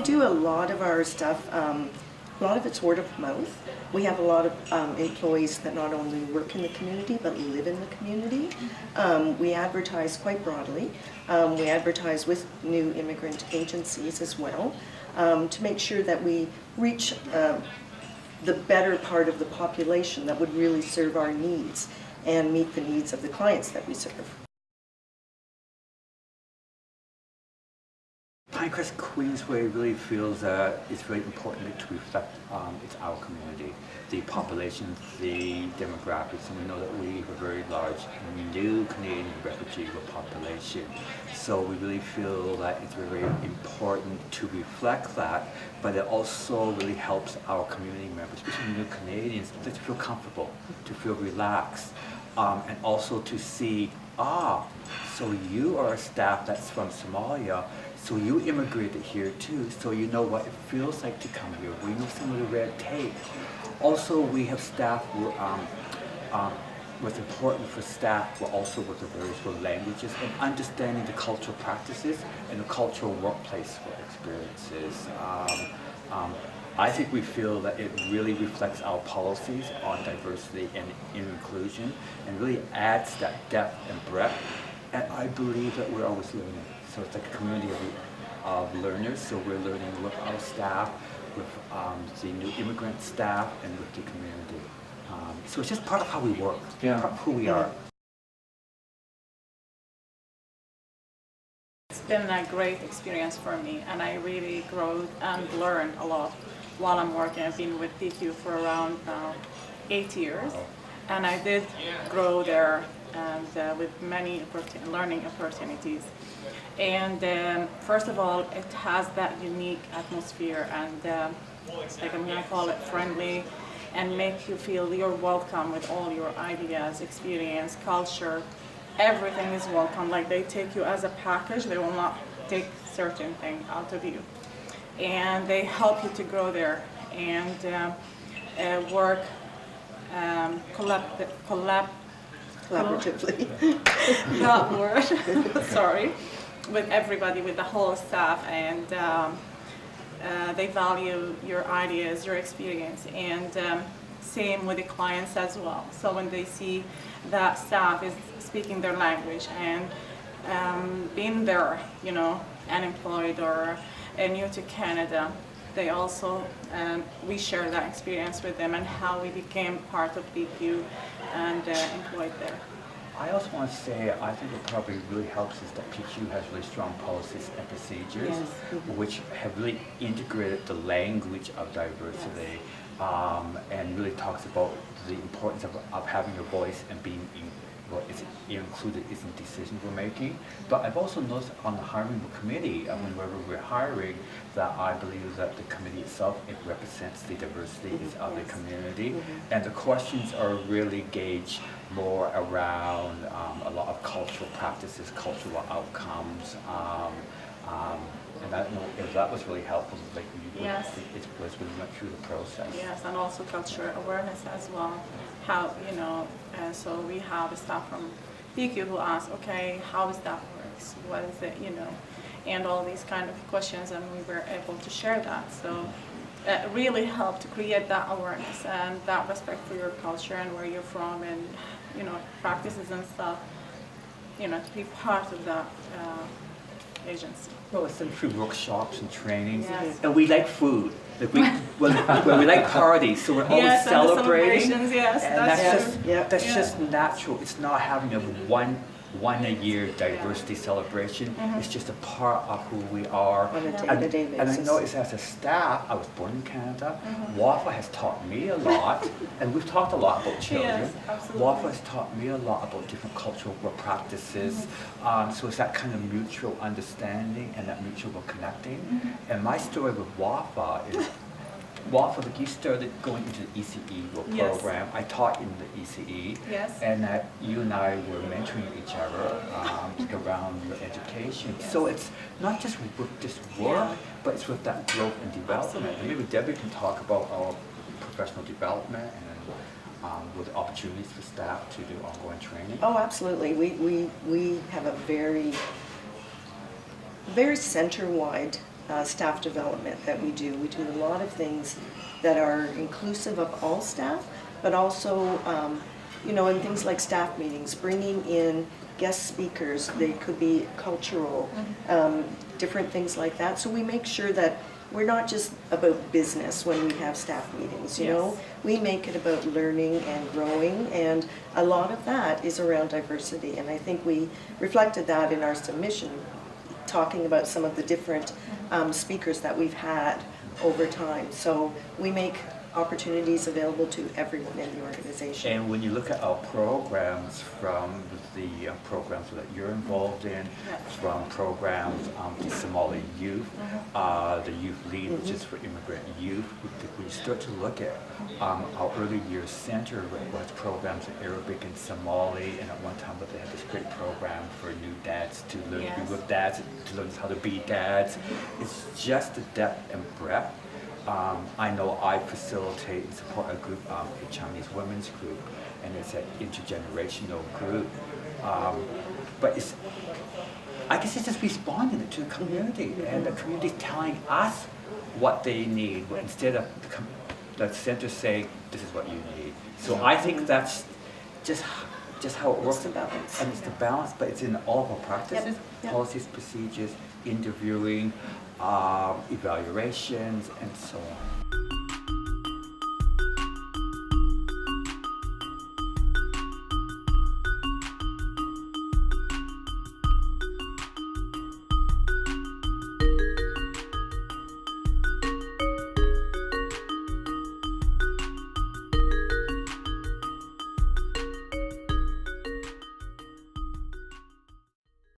We do a lot of our stuff, a lot of it's word of mouth. We have a lot of employees that not only work in the community but live in the community. We advertise quite broadly. We advertise with new immigrant agencies as well to make sure that we reach the better part of the population that would really serve our needs and meet the needs of the clients that we serve. Pinecrest-Queensway really feels that it's very important to reflect it's our community, the population, the demographics, and we know that we have a very large new Canadian refugee population. So we really feel that it's very important to reflect that, but it also really helps our community members, especially new Canadians, to feel comfortable, to feel relaxed, and also to see, so you are a staff that's from Somalia, so you immigrated here too, so you know what it feels like to come here. We know some of the red tape. Also, we have staff who, what's important for staff will also with the various languages and understanding the cultural practices and the cultural workplace experiences. I think we feel that it really reflects our policies on diversity and inclusion and really adds that depth and breadth. And I believe that we're always learning. So it's like a community of learners. So we're learning with our staff, with the new immigrant staff, and with the community. So it's just part of how we work, part of who we are. It's been a great experience for me, and I really grow and learn a lot while I'm working. I've been with PQ for around 8 years, and I did grow there and with many learning opportunities. And first of all, it has that unique atmosphere and like I'm gonna call it friendly, and make you feel you're welcome with all your ideas, experience, culture. Everything is welcome. Like they take you as a package. They will not take certain things out of you, and they help you to grow there and work Collaboratively. That word. Sorry. With everybody, with the whole staff, and they value your ideas, your experience, and same with the clients as well. So when they see that staff is speaking their language and being there, you know, unemployed or new to Canada, they also, we share that experience with them and how we became part of PQ and employed there. I also want to say, I think what probably really helps is that PQ has really strong policies and procedures, which have really integrated the language of diversity, and really talks about the importance of having your voice and being included in decisions we're making. But I've also noticed on the hiring committee, whenever we're hiring, that I believe that the committee itself, it represents the diversity of the community, and the questions are really gauged more around a lot of cultural practices, cultural outcomes, and I don't know if that was really helpful, like it was when we went through the process. Yes, and also cultural awareness as well. How, you know, so we have staff from PQ who ask, okay, how is that works? What is it, you know, and all these kind of questions, and we were able to share that. So it really helped to create that awareness and that respect for your culture and where you're from and, you know, practices and stuff, you know, to be part of that agency. Well, it's through workshops and trainings, and we like food. Like we like parties, so we're always celebrating. Yes, and that's just natural. It's not having a one a year diversity celebration. It's just a part of who we are. On a day-to-day basis. And I noticed as a staff, I was born in Canada. WAFA has taught me a lot, and we've talked a lot about children. Yes, absolutely. WAFA has taught me a lot about different cultural practices. So it's that kind of mutual understanding and that mutual connecting. And my story with WAFA is, WAFA, like you started going into the ECE program. I taught in the ECE, and that you and I were mentoring each other around your education. So it's not just with this work, but it's with that growth and development. And maybe Debbie can talk about our professional development and with opportunities for staff to do ongoing training. Oh, absolutely. We have a very center-wide staff development that we do. We do a lot of things that are inclusive of all staff, but also, you know, in things like staff meetings, bringing in guest speakers. They could be cultural, different things like that. So we make sure that we're not just about business when we have staff meetings, you know. We make it about learning and growing, and a lot of that is around diversity. And I think we reflected that in our submission, talking about some of the different speakers that we've had over time. So we make opportunities available to everyone in the organization. And when you look at our programs, from the programs that you're involved in, from programs to Somali youth, the youth lead, which is for immigrant youth, we start to look at our early years center, with programs in Arabic and Somali, and at one time they had this great program for new dads to learn to be with dads, to learn how to be dads. It's just the depth and breadth. I know I facilitate and support a group, a Chinese women's group, and it's an intergenerational group. But it's, I guess it's just responding to the community, and the community telling us what they need, instead of the center saying, this is what you need. So I think that's just how it works. It's the balance. And it's the balance, but it's in all of our practices, Yep. policies, procedures, interviewing, evaluations, and so on.